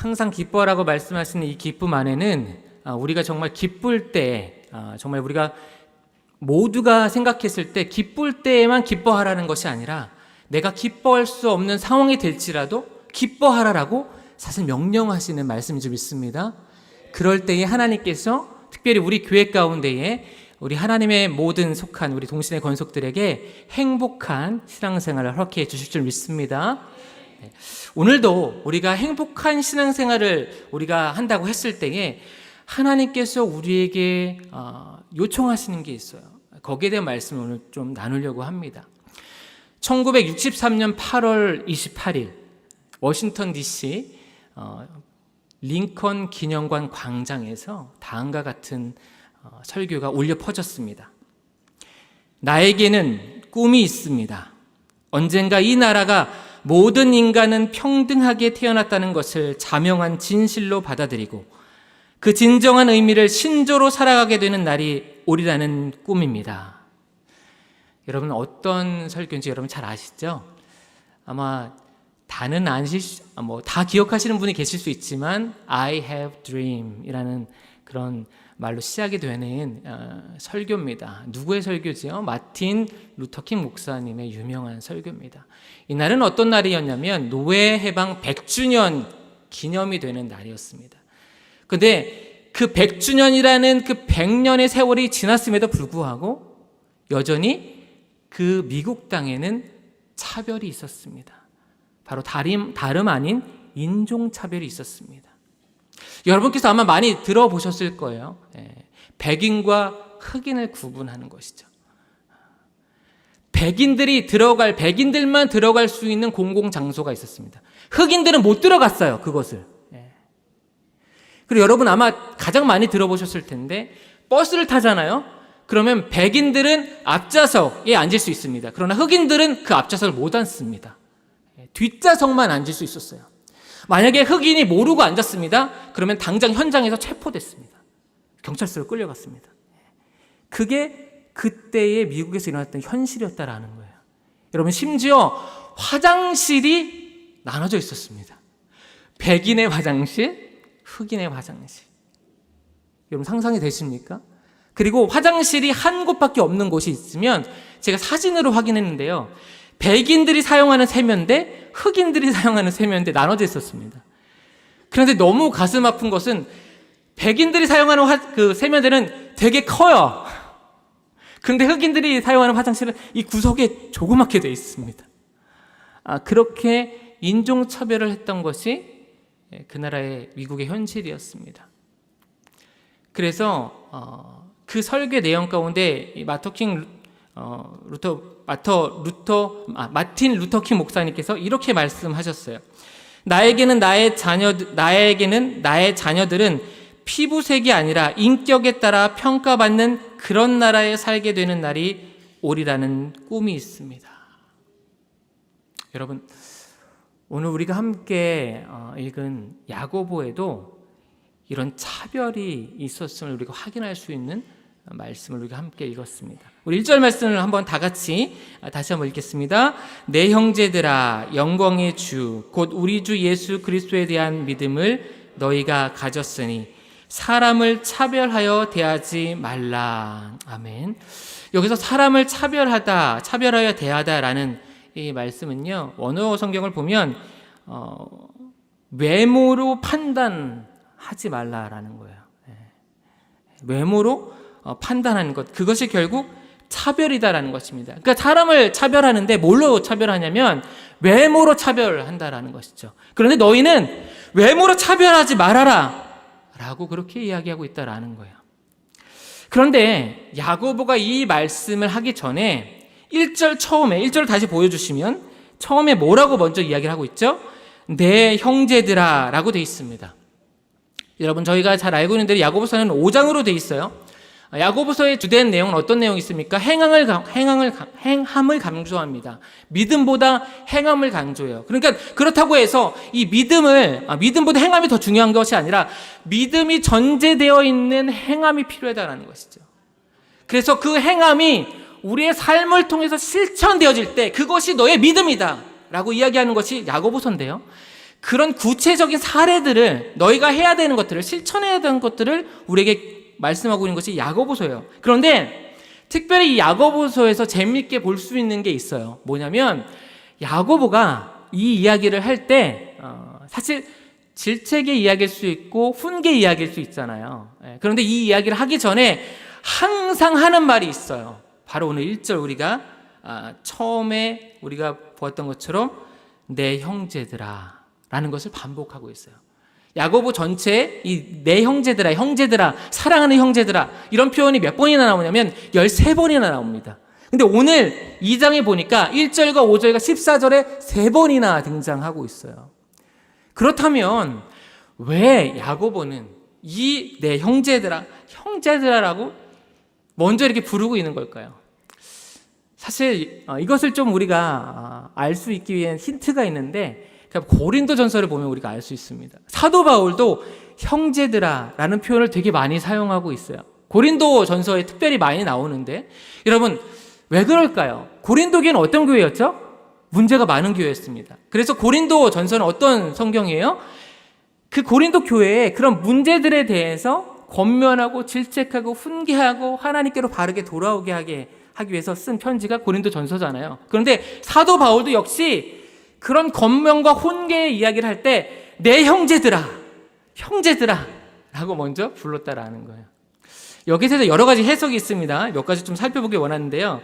항상 기뻐라고 말씀하시는 이 기쁨 안에는 우리가 정말 기쁠 때, 정말 우리가 모두가 생각했을 때 기쁠 때에만 기뻐하라는 것이 아니라 내가 기뻐할 수 없는 상황이 될지라도 기뻐하라라고 사실 명령하시는 말씀인 줄 믿습니다. 그럴 때에 하나님께서 특별히 우리 교회 가운데에 우리 하나님의 모든 속한 우리 동신의 권속들에게 행복한 신앙생활을 허락해 주실 줄 믿습니다. 오늘도 우리가 행복한 신앙생활을 우리가 한다고 했을 때에 하나님께서 우리에게 요청하시는 게 있어요. 거기에 대한 말씀을 오늘 좀 나누려고 합니다. 1963년 8월 28일 워싱턴 DC 링컨 기념관 광장에서 다음과 같은 설교가 울려 퍼졌습니다. 나에게는 꿈이 있습니다. 언젠가 이 나라가 모든 인간은 평등하게 태어났다는 것을 자명한 진실로 받아들이고 그 진정한 의미를 신조로 살아가게 되는 날이 오리라는 꿈입니다. 여러분 어떤 설교인지 여러분 잘 아시죠? 아마 다는 다 기억하시는 분이 계실 수 있지만 I have dream 이라는 그런 말로 시작이 되는 설교입니다. 누구의 설교지요? 마틴 루터킹 목사님의 유명한 설교입니다. 이날은 어떤 날이었냐면 노예 해방 100주년 기념이 되는 날이었습니다. 그런데 그 100주년이라는 그 100년의 세월이 지났음에도 불구하고 여전히 그 미국 땅에는 차별이 있었습니다. 바로 다름 아닌 인종차별이 있었습니다. 여러분께서 아마 많이 들어보셨을 거예요. 백인과 흑인을 구분하는 것이죠. 백인들만 들어갈 수 있는 공공장소가 있었습니다. 흑인들은 못 들어갔어요, 그것을. 그리고 여러분 아마 가장 많이 들어보셨을 텐데 버스를 타잖아요. 그러면 백인들은 앞좌석에 앉을 수 있습니다. 그러나 흑인들은 그 앞좌석을 못 앉습니다. 뒷좌석만 앉을 수 있었어요. 만약에 흑인이 모르고 앉았습니다. 그러면 당장 현장에서 체포됐습니다. 경찰서로 끌려갔습니다. 그게 그때의 미국에서 일어났던 현실이었다라는 거예요. 여러분 심지어 화장실이 나눠져 있었습니다. 백인의 화장실, 흑인의 화장실. 여러분 상상이 되십니까? 그리고 화장실이 한 곳밖에 없는 곳이 있으면 제가 사진으로 확인했는데요. 백인들이 사용하는 세면대, 흑인들이 사용하는 세면대 나눠져 있었습니다. 그런데 너무 가슴 아픈 것은 백인들이 사용하는 그 세면대는 되게 커요. 그런데 흑인들이 사용하는 화장실은 이 구석에 조그맣게 되어 있습니다. 그렇게 인종차별을 했던 것이 그 나라의 미국의 현실이었습니다. 그래서 그 설교 내용 가운데 마틴 루터킹 목사님께서 이렇게 말씀하셨어요. 나에게는 나의 자녀들은 피부색이 아니라 인격에 따라 평가받는 그런 나라에 살게 되는 날이 오리라는 꿈이 있습니다. 여러분 오늘 우리가 함께 읽은 야고보에도 이런 차별이 있었음을 우리가 확인할 수 있는 말씀을 우리가 함께 읽었습니다. 우리 1절 말씀을 한번 다 같이 다시 한번 읽겠습니다. 내 형제들아 영광의 주 곧 우리 주 예수 그리스도에 대한 믿음을 너희가 가졌으니 사람을 차별하여 대하지 말라. 아멘. 여기서 사람을 차별하여 대하다라는 이 말씀은요. 원어 성경을 보면 외모로 판단하지 말라라는 거예요. 외모로 판단하는 것, 그것이 결국 차별이다라는 것입니다. 그러니까 사람을 차별하는데 뭘로 차별하냐면 외모로 차별한다라는 것이죠. 그런데 너희는 외모로 차별하지 말아라 라고 그렇게 이야기하고 있다라는 거예요. 그런데 야고보가 이 말씀을 하기 전에 1절 다시 보여주시면 처음에 뭐라고 먼저 이야기를 하고 있죠? 내 형제들아 라고 되어 있습니다. 여러분 저희가 잘 알고 있는 대로 야고보서는 5장으로 되어 있어요. 야고보서의 주된 내용은 어떤 내용이 있습니까? 행함을 강조합니다. 믿음보다 행함을 강조해요. 그러니까 그렇다고 해서 이 믿음보다 행함이 더 중요한 것이 아니라 믿음이 전제되어 있는 행함이 필요하다는 것이죠. 그래서 그 행함이 우리의 삶을 통해서 실천되어질 때 그것이 너의 믿음이다 라고 이야기하는 것이 야고보서인데요. 그런 구체적인 사례들을, 너희가 해야 되는 것들을, 실천해야 되는 것들을 우리에게 말씀하고 있는 것이 야고보서예요. 그런데 특별히 이 야고보서에서 재미있게 볼 수 있는 게 있어요. 뭐냐면 야고보가 이 이야기를 할 때 사실 질책의 이야기일 수 있고 훈계 이야기일 수 있잖아요. 그런데 이 이야기를 하기 전에 항상 하는 말이 있어요. 바로 오늘 1절 우리가 처음에 우리가 보았던 것처럼 내 형제들아 라는 것을 반복하고 있어요. 야고보 전체에 이 내 형제들아, 형제들아, 사랑하는 형제들아 이런 표현이 몇 번이나 나오냐면 13번이나 나옵니다. 근데 오늘 2장에 보니까 1절과 5절과 14절에 3번이나 등장하고 있어요. 그렇다면 왜 야고보는 이 내 형제들아, 형제들아라고 먼저 이렇게 부르고 있는 걸까요? 사실 이것을 좀 우리가 알 수 있기 위한 힌트가 있는데 고린도 전서를 보면 우리가 알 수 있습니다. 사도 바울도 형제들아라는 표현을 되게 많이 사용하고 있어요. 고린도 전서에 특별히 많이 나오는데 여러분 왜 그럴까요? 고린도 교회는 어떤 교회였죠? 문제가 많은 교회였습니다. 그래서 고린도 전서는 어떤 성경이에요? 그 고린도 교회에 그런 문제들에 대해서 권면하고 질책하고 훈계하고 하나님께로 바르게 돌아오게 하기 위해서 쓴 편지가 고린도 전서잖아요. 그런데 사도 바울도 역시 그런 권면과 훈계의 이야기를 할 때 내 형제들아, 형제들아 라고 먼저 불렀다라는 거예요. 여기서 여러 가지 해석이 있습니다. 몇 가지 좀 살펴보기 원하는데요.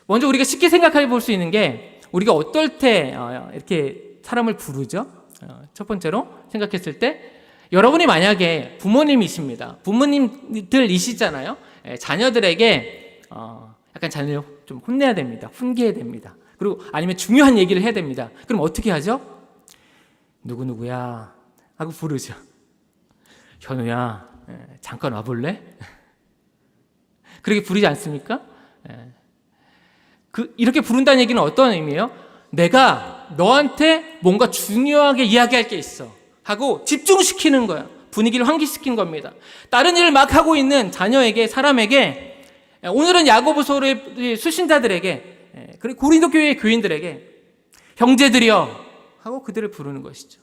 먼저 우리가 쉽게 생각해 볼 수 있는 게 우리가 어떨 때 이렇게 사람을 부르죠? 첫 번째로 생각했을 때 여러분이 만약에 부모님이십니다. 부모님들이시잖아요. 자녀들에게 약간 자녀를 좀 혼내야 됩니다. 훈계해야 됩니다. 그리고 아니면 중요한 얘기를 해야 됩니다. 그럼 어떻게 하죠? 누구누구야 하고 부르죠. 현우야 잠깐 와볼래? 그렇게 부르지 않습니까? 이렇게 부른다는 얘기는 어떤 의미예요? 내가 너한테 뭔가 중요하게 이야기할 게 있어 하고 집중시키는 거야. 분위기를 환기시킨 겁니다. 다른 일을 막 하고 있는 자녀에게, 사람에게, 오늘은 야고보서의 수신자들에게, 그리고 고린도 교회의 교인들에게 형제들이여 하고 그들을 부르는 것이죠.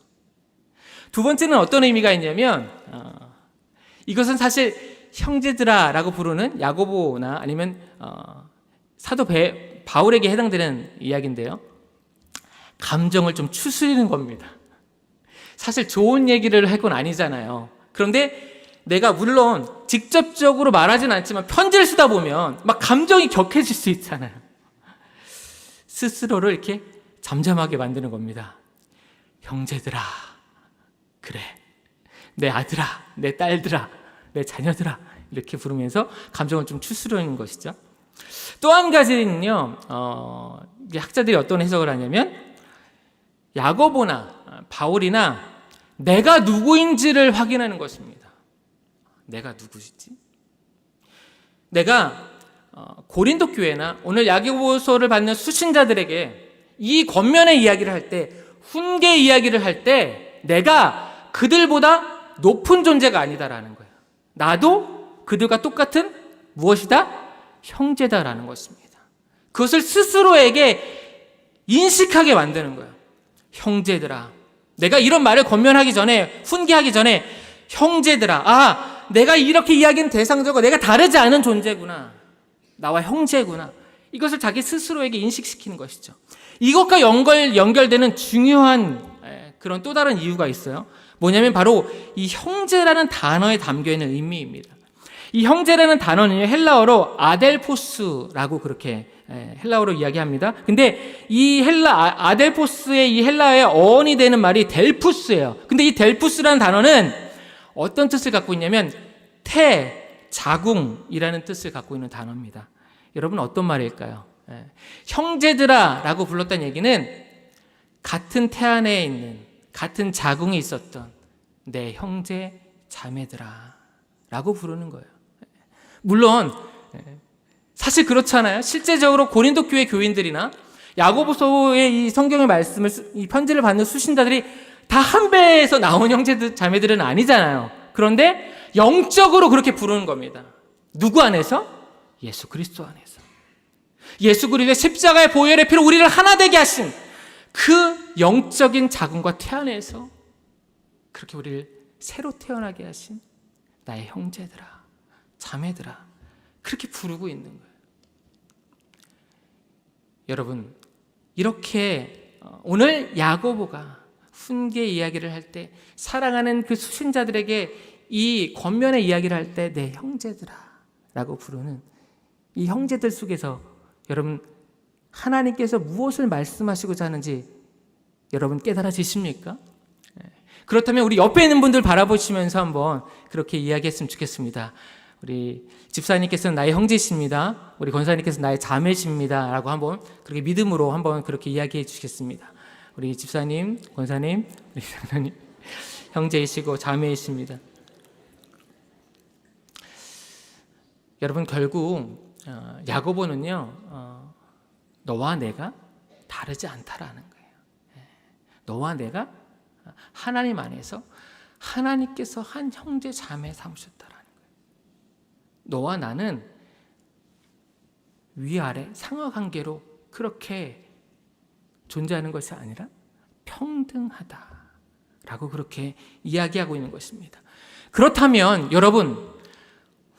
두 번째는 어떤 의미가 있냐면 이것은 사실 형제들아 라고 부르는 야고보나 아니면 사도 바울에게 해당되는 이야기인데요. 감정을 좀 추스리는 겁니다. 사실 좋은 얘기를 할 건 아니잖아요. 그런데 내가 물론 직접적으로 말하진 않지만 편지를 쓰다 보면 막 감정이 격해질 수 있잖아요. 스스로를 이렇게 잠잠하게 만드는 겁니다. 형제들아, 그래, 내 아들아, 내 딸들아, 내 자녀들아 이렇게 부르면서 감정을 좀 추스르는 것이죠. 또 한 가지는요, 학자들이 어떤 해석을 하냐면 야고보나 바울이나 내가 누구인지를 확인하는 것입니다. 내가 누구지? 내가 고린도 교회나 오늘 야고보서를 받는 수신자들에게 이 권면의 이야기를 할 때, 훈계 이야기를 할 때 내가 그들보다 높은 존재가 아니다라는 거예요. 나도 그들과 똑같은 무엇이다? 형제다라는 것입니다. 그것을 스스로에게 인식하게 만드는 거예요. 형제들아, 내가 이런 말을 권면하기 전에, 훈계하기 전에 형제들아, 내가 이렇게 이야기는 대상적으로 내가 다르지 않은 존재구나, 나와 형제구나, 이것을 자기 스스로에게 인식시키는 것이죠. 이것과 연결되는 중요한 그런 또 다른 이유가 있어요. 뭐냐면 바로 이 형제라는 단어에 담겨있는 의미입니다. 이 형제라는 단어는 헬라어로 아델포스라고 그렇게 헬라어로 이야기합니다. 근데 이 아델포스의 이 헬라어의 어원이 되는 말이 델푸스예요. 근데 이 델푸스라는 단어는 어떤 뜻을 갖고 있냐면 자궁이라는 뜻을 갖고 있는 단어입니다. 여러분 어떤 말일까요? 형제들아 라고 불렀다는 얘기는 같은 태 안에 있는, 같은 자궁에 있었던 내 형제 자매들아 라고 부르는 거예요. 물론 사실 그렇잖아요. 실제적으로 고린도 교회 교인들이나 야고보서의 이 성경의 말씀을, 이 편지를 받는 수신자들이 다 한 배에서 나온 형제들 자매들은 아니잖아요. 그런데 영적으로 그렇게 부르는 겁니다. 누구 안에서? 예수 그리스도 안에서. 예수 그리스도의 십자가의 보혈의 피로 우리를 하나 되게 하신 그 영적인 자궁과 태 안에서 그렇게 우리를 새로 태어나게 하신 나의 형제들아, 자매들아, 그렇게 부르고 있는 거예요. 여러분, 이렇게 오늘 야고보가 훈계 이야기를 할 때, 사랑하는 그 수신자들에게 이 권면의 이야기를 할 때 내 형제들아 라고 부르는 이 형제들 속에서 여러분, 하나님께서 무엇을 말씀하시고자 하는지 여러분 깨달아지십니까? 그렇다면 우리 옆에 있는 분들 바라보시면서 한번 그렇게 이야기했으면 좋겠습니다. 우리 집사님께서는 나의 형제십니다. 우리 권사님께서는 나의 자매십니다. 라고 한번 그렇게 믿음으로 한번 그렇게 이야기해 주시겠습니다. 우리 집사님, 권사님, 우리 장로님, 형제이시고 자매이십니다. 여러분, 결국 야고보는요, 너와 내가 다르지 않다라는 거예요. 너와 내가 하나님 안에서 하나님께서 한 형제 자매 삼으셨다라는 거예요. 너와 나는 위아래 상하관계로 그렇게 존재하는 것이 아니라 평등하다라고 그렇게 이야기하고 있는 것입니다. 그렇다면 여러분,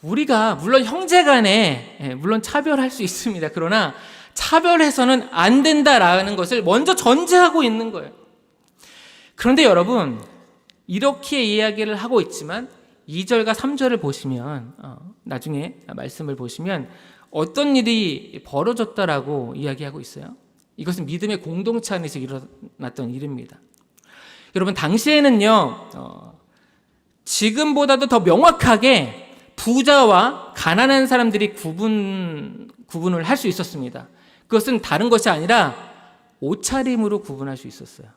우리가 물론 형제간에 물론 차별할 수 있습니다. 그러나 차별해서는 안 된다라는 것을 먼저 전제하고 있는 거예요. 그런데 여러분, 이렇게 이야기를 하고 있지만 2절과 3절을 보시면 나중에 말씀을 보시면 어떤 일이 벌어졌다라고 이야기하고 있어요. 이것은 믿음의 공동체 안에서 일어났던 일입니다. 여러분, 당시에는요, 지금보다도 더 명확하게 부자와 가난한 사람들이 구분을 할 수 있었습니다. 그것은 다른 것이 아니라 옷차림으로 구분할 수 있었어요.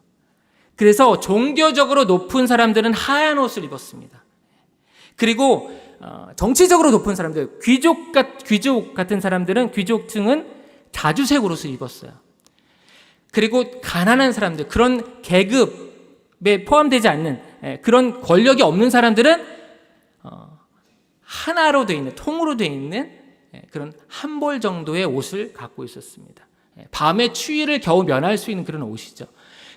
그래서 종교적으로 높은 사람들은 하얀 옷을 입었습니다. 그리고 정치적으로 높은 사람들, 귀족 같은 사람들은, 귀족층은 자주색 옷을 입었어요. 그리고 가난한 사람들, 그런 계급에 포함되지 않는 그런 권력이 없는 사람들은 하나로 되어 있는, 통으로 되어 있는 그런 한 벌 정도의 옷을 갖고 있었습니다. 밤의 추위를 겨우 면할 수 있는 그런 옷이죠.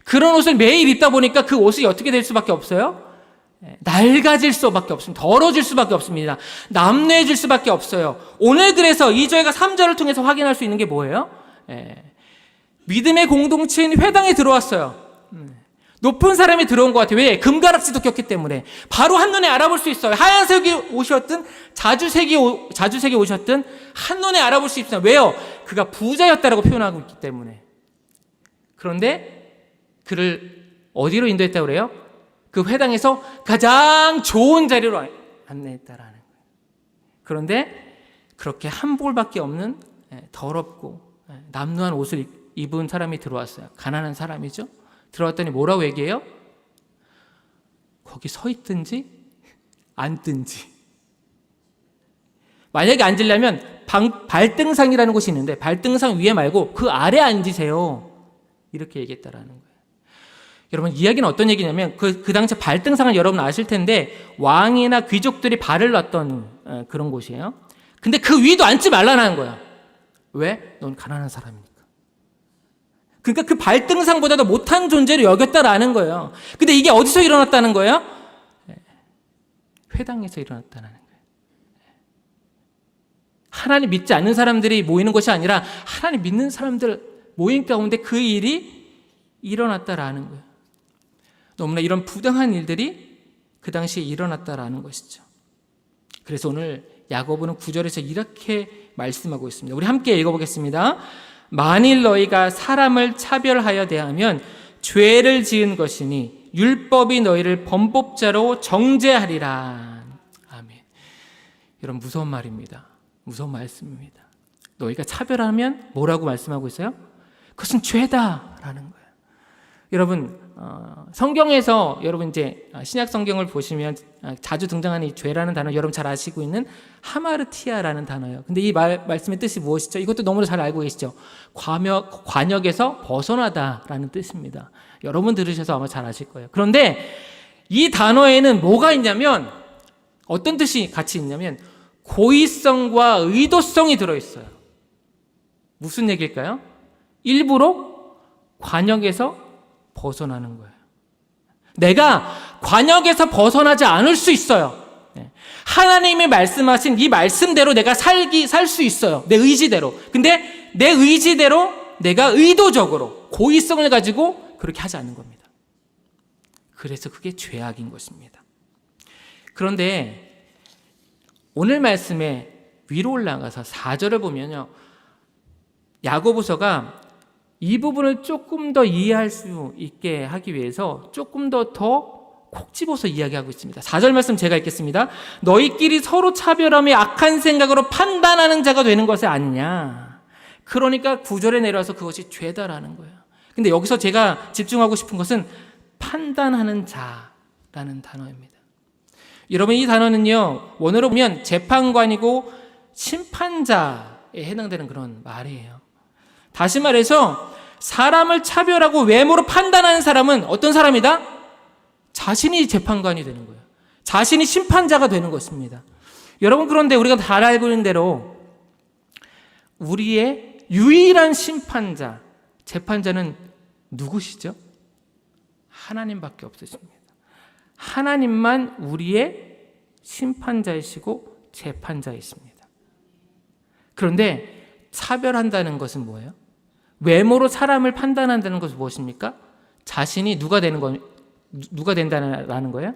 그런 옷을 매일 입다 보니까 그 옷이 어떻게 될 수밖에 없어요? 낡아질 수밖에 없습니다. 더러워질 수밖에 없습니다. 남루해질 수밖에 없어요. 오늘 그래서 2절과 3절을 통해서 확인할 수 있는 게 뭐예요? 믿음의 공동체인 회당에 들어왔어요. 높은 사람이 들어온 것 같아요. 왜? 금가락지도 꼈기 때문에. 바로 한눈에 알아볼 수 있어요. 하얀색이 옷이었든 자주색이 옷이었든 한눈에 알아볼 수 있어요. 왜요? 그가 부자였다라고 표현하고 있기 때문에. 그런데 그를 어디로 인도했다고 그래요? 그 회당에서 가장 좋은 자리로 안내했다라는 거예요. 그런데 그렇게 한 볼밖에 없는 더럽고 남루한 옷을 입은 사람이 들어왔어요. 가난한 사람이죠. 들어왔더니 뭐라고 얘기해요? 거기 서 있든지 앉든지. 만약에 앉으려면 발등상이라는 곳이 있는데 발등상 위에 말고 그 아래 앉으세요. 이렇게 얘기했다라는 거예요. 여러분, 이야기는 어떤 얘기냐면 그 당시 발등상을 여러분 아실 텐데 왕이나 귀족들이 발을 놨던 그런 곳이에요. 근데 그 위도 앉지 말라는 거야. 왜? 넌 가난한 사람이니까. 그러니까 그 발등상보다도 못한 존재로 여겼다라는 거예요. 근데 이게 어디서 일어났다는 거예요? 회당에서 일어났다는 거예요. 하나님 믿지 않는 사람들이 모이는 것이 아니라 하나님 믿는 사람들 모임 가운데 그 일이 일어났다라는 거예요. 너무나 이런 부당한 일들이 그 당시에 일어났다라는 것이죠. 그래서 오늘 야고보는 9절에서 이렇게 말씀하고 있습니다. 우리 함께 읽어보겠습니다. 만일 너희가 사람을 차별하여 대하면 죄를 지은 것이니 율법이 너희를 범법자로 정죄하리라. 아멘. 여러분, 무서운 말입니다. 무서운 말씀입니다. 너희가 차별하면 뭐라고 말씀하고 있어요? 그것은 죄다라는 거예요. 여러분, 성경에서 여러분 이제 신약 성경을 보시면 자주 등장하는 이 죄라는 단어 여러분 잘 아시고 있는 하마르티아라는 단어예요. 근데 이 말씀의 뜻이 무엇이죠? 이것도 너무나 잘 알고 계시죠? 관역에서 벗어나다라는 뜻입니다. 여러분 들으셔서 아마 잘 아실 거예요. 그런데 이 단어에는 뭐가 있냐면 어떤 뜻이 같이 있냐면 고의성과 의도성이 들어있어요. 무슨 얘기일까요? 일부러 관역에서 벗어나는 거예요. 내가 관역에서 벗어나지 않을 수 있어요. 하나님이 말씀하신 이 말씀대로 내가 살 수 있어요. 내 의지대로. 근데 내 의지대로 내가 의도적으로 고의성을 가지고 그렇게 하지 않는 겁니다. 그래서 그게 죄악인 것입니다. 그런데 오늘 말씀에 위로 올라가서 4절을 보면요, 야고보서가 이 부분을 조금 더 이해할 수 있게 하기 위해서 조금 더 콕 집어서 이야기하고 있습니다. 4절 말씀 제가 읽겠습니다. 너희끼리 서로 차별하며 악한 생각으로 판단하는 자가 되는 것이 아니냐. 그러니까 9절에 내려와서 그것이 죄다라는 거예요. 근데 여기서 제가 집중하고 싶은 것은 판단하는 자라는 단어입니다. 여러분, 이 단어는요, 원어로 보면 재판관이고 심판자에 해당되는 그런 말이에요. 다시 말해서 사람을 차별하고 외모로 판단하는 사람은 어떤 사람이다? 자신이 재판관이 되는 거예요. 자신이 심판자가 되는 것입니다. 여러분, 그런데 우리가 잘 알고 있는 대로 우리의 유일한 심판자, 재판자는 누구시죠? 하나님밖에 없으십니다. 하나님만 우리의 심판자이시고 재판자이십니다. 그런데 차별한다는 것은 뭐예요? 외모로 사람을 판단한다는 것은 무엇입니까? 자신이 누가 된다는 거예요?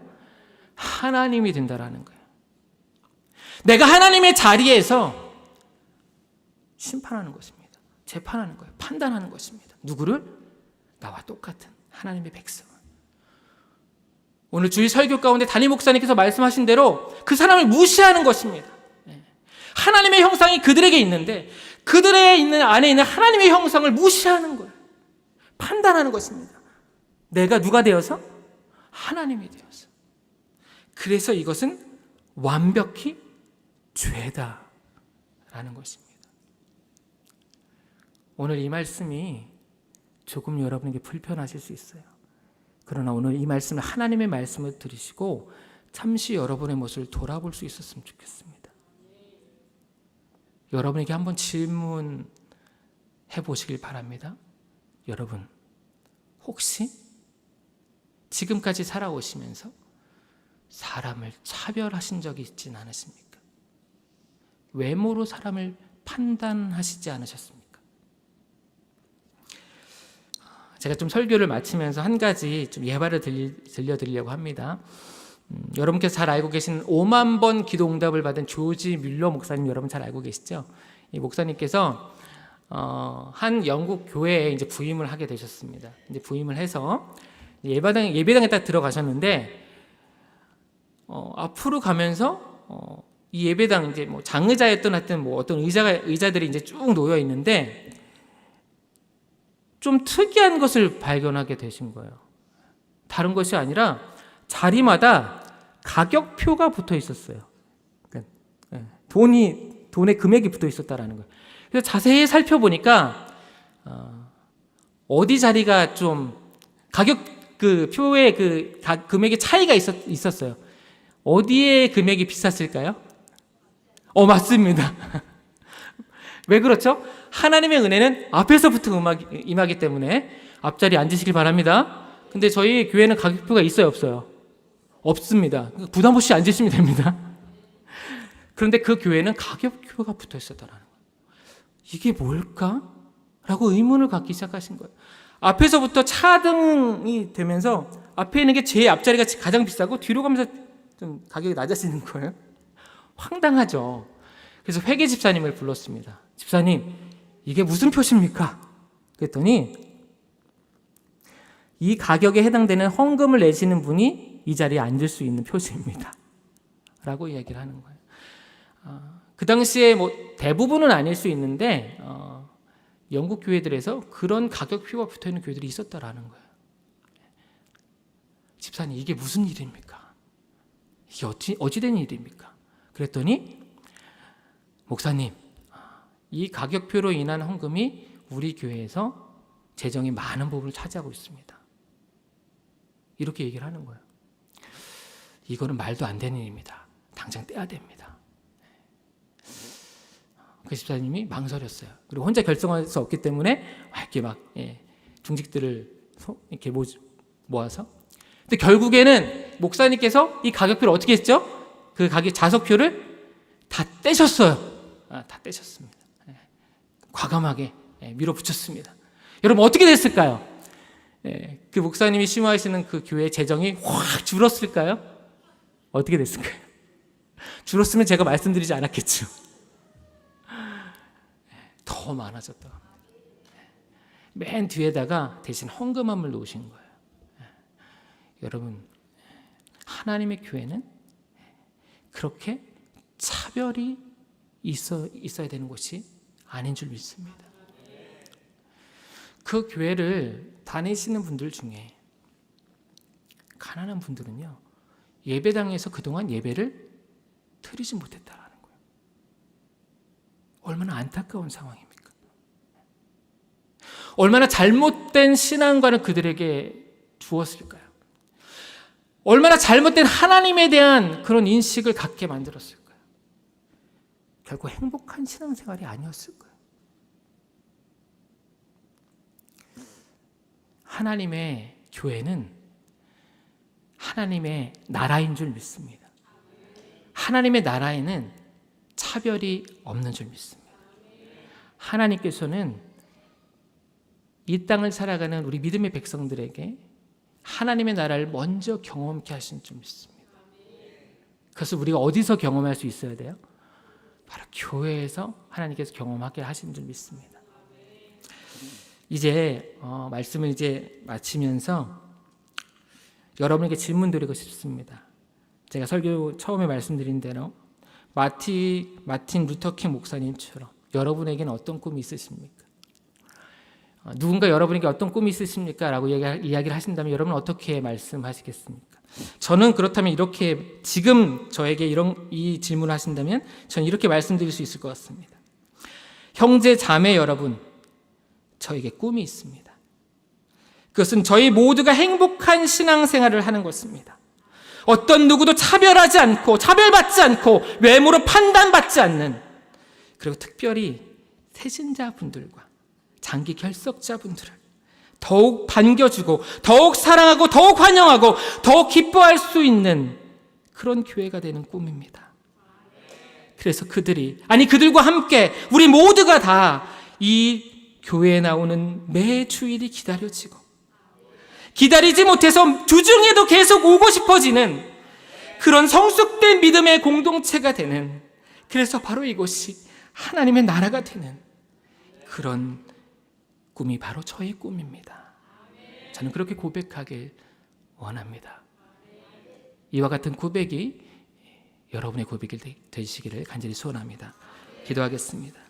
하나님이 된다라는 거예요. 내가 하나님의 자리에서 심판하는 것입니다. 재판하는 거예요. 판단하는 것입니다. 누구를? 나와 똑같은 하나님의 백성을. 오늘 주일 설교 가운데 담임 목사님께서 말씀하신 대로 그 사람을 무시하는 것입니다. 하나님의 형상이 그들에게 있는데 그들의 안에 있는 하나님의 형상을 무시하는 거예요. 판단하는 것입니다. 내가 누가 되어서? 하나님이 되어서. 그래서 이것은 완벽히 죄다라는 것입니다. 오늘 이 말씀이 조금 여러분에게 불편하실 수 있어요. 그러나 오늘 이 말씀을, 하나님의 말씀을 들으시고 잠시 여러분의 모습을 돌아볼 수 있었으면 좋겠습니다. 여러분에게 한번 질문해 보시길 바랍니다. 여러분, 혹시 지금까지 살아오시면서 사람을 차별하신 적이 있진 않으십니까? 외모로 사람을 판단하시지 않으셨습니까? 제가 좀 설교를 마치면서 한 가지 좀 예발을 들려드리려고 합니다. 여러분께서 잘 알고 계시는 5만 번 기도 응답을 받은 조지 뮬러 목사님, 여러분 잘 알고 계시죠? 이 목사님께서 한 영국 교회에 이제 부임을 하게 되셨습니다. 이제 부임을 해서 예배당에 딱 들어가셨는데 앞으로 가면서 이 예배당 이제 뭐 장의자였던 하여튼 뭐 어떤 의자들이 이제 쭉 놓여 있는데 좀 특이한 것을 발견하게 되신 거예요. 다른 것이 아니라 자리마다 가격표가 붙어 있었어요. 그러니까 돈의 금액이 붙어 있었다라는 거예요. 그래서 자세히 살펴보니까 어디 자리가 좀 가격 그 표에 그 금액의 차이가 있었어요. 어디에 금액이 비쌌을까요? 맞습니다. 왜 그렇죠? 하나님의 은혜는 앞에서부터 임하기 때문에 앞자리 앉으시길 바랍니다. 근데 저희 교회는 가격표가 있어요, 없어요? 없습니다. 부담 없이 앉으시면 됩니다. 그런데 그 교회는 가격표가 붙어 있었다는 거예요. 이게 뭘까? 라고 의문을 갖기 시작하신 거예요. 앞에서부터 차등이 되면서 앞에 있는 게 제 앞자리가 가장 비싸고 뒤로 가면서 좀 가격이 낮아지는 거예요. 황당하죠. 그래서 회계 집사님을 불렀습니다. 집사님, 이게 무슨 표시입니까? 그랬더니 이 가격에 해당되는 헌금을 내시는 분이 이 자리에 앉을 수 있는 표시입니다. 라고 이야기를 하는 거예요. 그 당시에 뭐 대부분은 아닐 수 있는데 영국 교회들에서 그런 가격표가 붙어있는 교회들이 있었다라는 거예요. 집사님, 이게 무슨 일입니까? 이게 어찌된 일입니까? 그랬더니 목사님, 이 가격표로 인한 헌금이 우리 교회에서 재정이 많은 부분을 차지하고 있습니다. 이렇게 얘기를 하는 거예요. 이거는 말도 안 되는 일입니다. 당장 떼야 됩니다. 그 집사님이 망설였어요. 그리고 혼자 결정할 수 없기 때문에 이렇게 막 중직들을 이렇게 모아서. 근데 결국에는 목사님께서 이 가격표를 어떻게 했죠? 그 가격 자석표를 다 떼셨어요. 다 떼셨습니다. 과감하게 밀어붙였습니다. 여러분 어떻게 됐을까요? 그 목사님이 심화하시는 그 교회 재정이 확 줄었을까요? 어떻게 됐을까요? 줄었으면 제가 말씀드리지 않았겠죠. 더 많아졌다. 맨 뒤에다가 대신 헌금함을 놓으신 거예요. 여러분, 하나님의 교회는 그렇게 차별이 있어야 되는 것이 아닌 줄 믿습니다. 그 교회를 다니시는 분들 중에 가난한 분들은요, 예배당에서 그동안 예배를 드리지 못했다라는 거예요. 얼마나 안타까운 상황입니까? 얼마나 잘못된 신앙관을 그들에게 주었을까요? 얼마나 잘못된 하나님에 대한 그런 인식을 갖게 만들었을까요? 결국 행복한 신앙생활이 아니었을 거예요. 하나님의 교회는 하나님의 나라인 줄 믿습니다. 하나님의 나라에는 차별이 없는 줄 믿습니다. 하나님께서는 이 땅을 살아가는 우리 믿음의 백성들에게 하나님의 나라를 먼저 경험케 하신 줄 믿습니다. 그래서 우리가 어디서 경험할 수 있어야 돼요? 바로 교회에서 하나님께서 경험하게 하신 줄 믿습니다. 이제 말씀을 이제 마치면서 여러분에게 질문 드리고 싶습니다. 제가 설교 처음에 말씀드린 대로 마틴 루터킹 목사님처럼 여러분에게는 어떤 꿈이 있으십니까? 누군가 여러분에게 어떤 꿈이 있으십니까? 라고 이야기를 하신다면 여러분은 어떻게 말씀하시겠습니까? 저는 그렇다면 이렇게 지금 저에게 이 질문을 하신다면 저는 이렇게 말씀드릴 수 있을 것 같습니다. 형제 자매 여러분, 저에게 꿈이 있습니다. 그것은 저희 모두가 행복한 신앙생활을 하는 것입니다. 어떤 누구도 차별하지 않고 차별받지 않고 외모로 판단받지 않는, 그리고 특별히 세신자분들과 장기 결석자분들을 더욱 반겨주고 더욱 사랑하고 더욱 환영하고 더욱 기뻐할 수 있는 그런 교회가 되는 꿈입니다. 그래서 그들과 함께 우리 모두가 다 이 교회에 나오는 매 주일이 기다려지고 기다리지 못해서 주중에도 계속 오고 싶어지는 그런 성숙된 믿음의 공동체가 되는, 그래서 바로 이곳이 하나님의 나라가 되는 그런 꿈이 바로 저의 꿈입니다. 저는 그렇게 고백하길 원합니다. 이와 같은 고백이 여러분의 고백이 되시기를 간절히 소원합니다. 기도하겠습니다.